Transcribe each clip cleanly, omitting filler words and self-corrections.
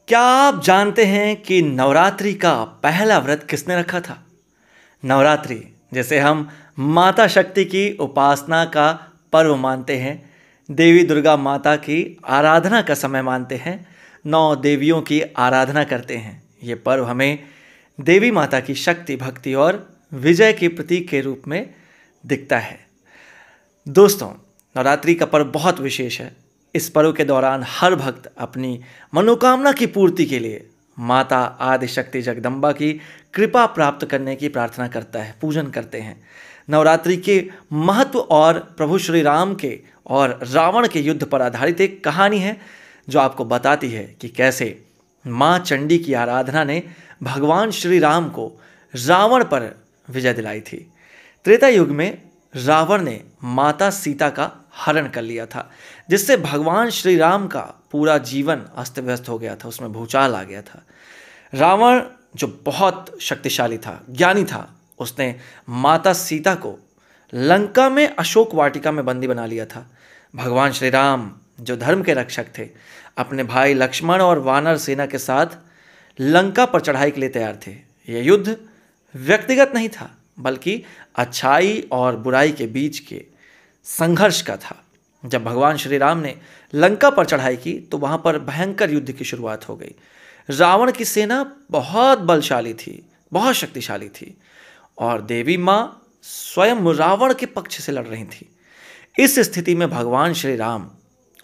क्या आप जानते हैं कि नवरात्रि का पहला व्रत किसने रखा था? नवरात्रि जैसे हम माता शक्ति की उपासना का पर्व मानते हैं, देवी दुर्गा माता की आराधना का समय मानते हैं, 9 देवियों की आराधना करते हैं। ये पर्व हमें देवी माता की शक्ति, भक्ति और विजय के प्रतीक के रूप में दिखता है। दोस्तों, नवरात्रि का पर्व बहुत विशेष है। इस पर्व के दौरान हर भक्त अपनी मनोकामना की पूर्ति के लिए माता आदि शक्ति जगदम्बा की कृपा प्राप्त करने की प्रार्थना करता है, पूजन करते हैं। नवरात्रि के महत्व और प्रभु श्री राम के और रावण के युद्ध पर आधारित एक कहानी है जो आपको बताती है कि कैसे माँ चंडी की आराधना ने भगवान श्री राम को रावण पर विजय दिलाई थी। त्रेता युग में रावण ने माता सीता का हरण कर लिया था, जिससे भगवान श्री राम का पूरा जीवन अस्त व्यस्त हो गया था, उसमें भूचाल आ गया था। रावण जो बहुत शक्तिशाली था, ज्ञानी था, उसने माता सीता को लंका में अशोक वाटिका में बंदी बना लिया था। भगवान श्री राम जो धर्म के रक्षक थे, अपने भाई लक्ष्मण और वानर सेना के साथ लंका पर चढ़ाई के लिए तैयार थे। यह युद्ध व्यक्तिगत नहीं था, बल्कि अच्छाई और बुराई के बीच के संघर्ष का था। जब भगवान श्री राम ने लंका पर चढ़ाई की तो वहां पर भयंकर युद्ध की शुरुआत हो गई। रावण की सेना बहुत बलशाली थी, बहुत शक्तिशाली थी, और देवी माँ स्वयं रावण के पक्ष से लड़ रही थी। इस स्थिति में भगवान श्री राम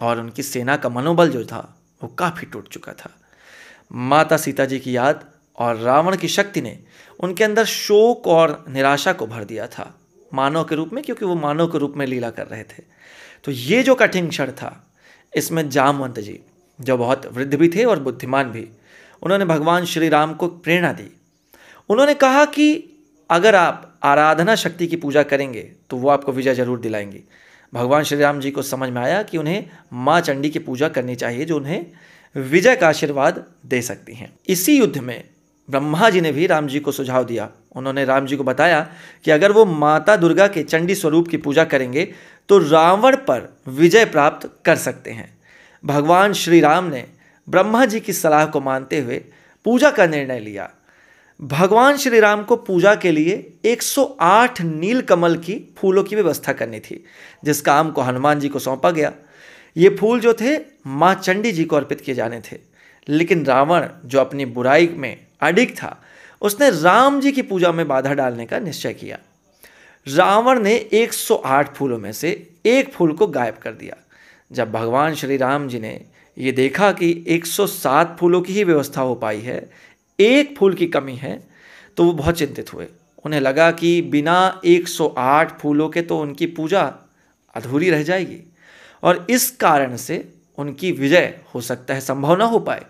और उनकी सेना का मनोबल जो था वो काफ़ी टूट चुका था। माता सीता जी की याद और रावण की शक्ति ने उनके अंदर शोक और निराशा को भर दिया था, मानव के रूप में, क्योंकि वो मानव के रूप में लीला कर रहे थे। तो ये जो कठिन क्षण था, इसमें जामवंत जी जो बहुत वृद्ध भी थे और बुद्धिमान भी, उन्होंने भगवान श्री राम को प्रेरणा दी। उन्होंने कहा कि अगर आप आराधना शक्ति की पूजा करेंगे तो वो आपको विजय जरूर दिलाएंगी। भगवान श्री राम जी को समझ में आया कि उन्हें माँ चंडी की पूजा करनी चाहिए, जो उन्हें विजय का आशीर्वाद दे सकती हैं। इसी युद्ध में ब्रह्मा जी ने भी राम जी को सुझाव दिया। उन्होंने राम जी को बताया कि अगर वो माता दुर्गा के चंडी स्वरूप की पूजा करेंगे तो रावण पर विजय प्राप्त कर सकते हैं। भगवान श्री राम ने ब्रह्मा जी की सलाह को मानते हुए पूजा का निर्णय लिया। भगवान श्री राम को पूजा के लिए 108 नील कमल की फूलों की व्यवस्था करनी थी, जिस काम को हनुमान जी को सौंपा गया। ये फूल जो थे माँ चंडी जी को अर्पित किए जाने थे, लेकिन रावण जो अपनी बुराई में अडिग था, उसने राम जी की पूजा में बाधा डालने का निश्चय किया। रावण ने 108 फूलों में से एक फूल को गायब कर दिया। जब भगवान श्री राम जी ने ये देखा कि 107 फूलों की ही व्यवस्था हो पाई है, एक फूल की कमी है, तो वो बहुत चिंतित हुए। उन्हें लगा कि बिना 108 फूलों के तो उनकी पूजा अधूरी रह जाएगी और इस कारण से उनकी विजय हो सकता है संभव ना हो पाए।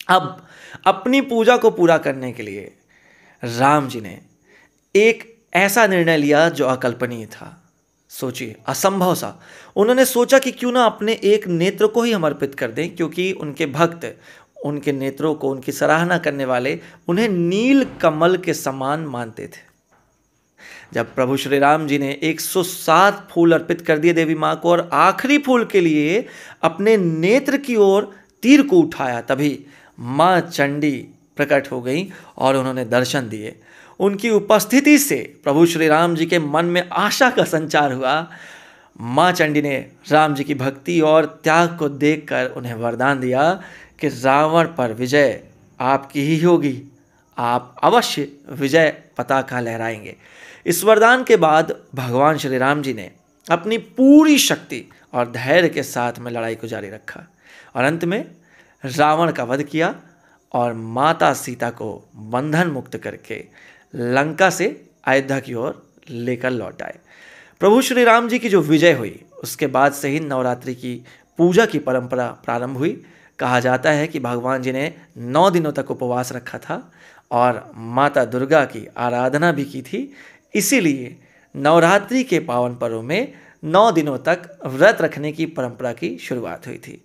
अब अपनी पूजा को पूरा करने के लिए राम जी ने एक ऐसा निर्णय लिया जो अकल्पनीय था। सोचिए, असंभव सा। उन्होंने सोचा कि क्यों ना अपने एक नेत्र को ही समर्पित कर दें, क्योंकि उनके भक्त उनके नेत्रों को, उनकी सराहना करने वाले उन्हें नील कमल के समान मानते थे। जब प्रभु श्री राम जी ने 107 फूल अर्पित कर दिए देवी माँ को और आखिरी फूल के लिए अपने नेत्र की ओर तीर को उठाया, तभी माँ चंडी प्रकट हो गई और उन्होंने दर्शन दिए। उनकी उपस्थिति से प्रभु श्री राम जी के मन में आशा का संचार हुआ। माँ चंडी ने राम जी की भक्ति और त्याग को देखकर उन्हें वरदान दिया कि रावण पर विजय आपकी ही होगी, आप अवश्य विजय पताका लहराएंगे। इस वरदान के बाद भगवान श्री राम जी ने अपनी पूरी शक्ति और धैर्य के साथ में लड़ाई को जारी रखा और अंत में रावण का वध किया और माता सीता को बंधन मुक्त करके लंका से अयोध्या की ओर लेकर लौट आए। प्रभु श्री राम जी की जो विजय हुई, उसके बाद से ही नवरात्रि की पूजा की परंपरा प्रारंभ हुई। कहा जाता है कि भगवान जी ने 9 दिनों तक उपवास रखा था और माता दुर्गा की आराधना भी की थी। इसीलिए नवरात्रि के पावन पर्व में 9 दिनों तक व्रत रखने की परंपरा की शुरुआत हुई थी।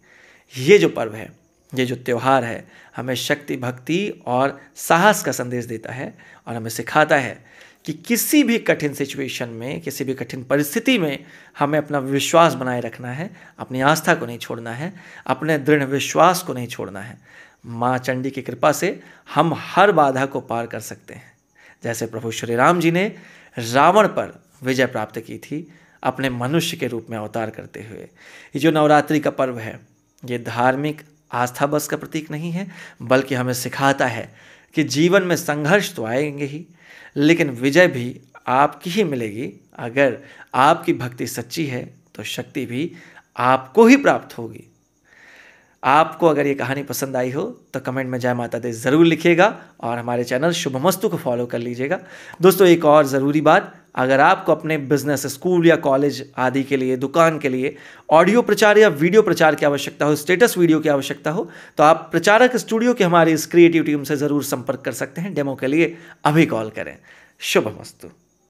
ये जो पर्व है, ये जो त्यौहार है, हमें शक्ति, भक्ति और साहस का संदेश देता है और हमें सिखाता है कि किसी भी कठिन सिचुएशन में, किसी भी कठिन परिस्थिति में हमें अपना विश्वास बनाए रखना है, अपनी आस्था को नहीं छोड़ना है, अपने दृढ़ विश्वास को नहीं छोड़ना है। माँ चंडी की कृपा से हम हर बाधा को पार कर सकते हैं। जैसे प्रभु श्री राम जी ने रावण पर विजय प्राप्त की थी अपने मनुष्य के रूप में अवतार करते हुए। ये जो नवरात्रि का पर्व है, ये धार्मिक आस्था बस का प्रतीक नहीं है, बल्कि हमें सिखाता है कि जीवन में संघर्ष तो आएंगे ही, लेकिन विजय भी आपकी ही मिलेगी। अगर आपकी भक्ति सच्ची है तो शक्ति भी आपको ही प्राप्त होगी। आपको अगर ये कहानी पसंद आई हो तो कमेंट में जय माता दी ज़रूर लिखिएगा और हमारे चैनल शुभमस्तु को फॉलो कर लीजिएगा। दोस्तों, एक और ज़रूरी बात, अगर आपको अपने बिजनेस, स्कूल या कॉलेज आदि के लिए, दुकान के लिए ऑडियो प्रचार या वीडियो प्रचार की आवश्यकता हो, स्टेटस वीडियो की आवश्यकता हो, तो आप प्रचारक स्टूडियो के हमारी इस क्रिएटिव टीम से ज़रूर संपर्क कर सकते हैं। डेमो के लिए अभी कॉल करें। शुभमस्तु।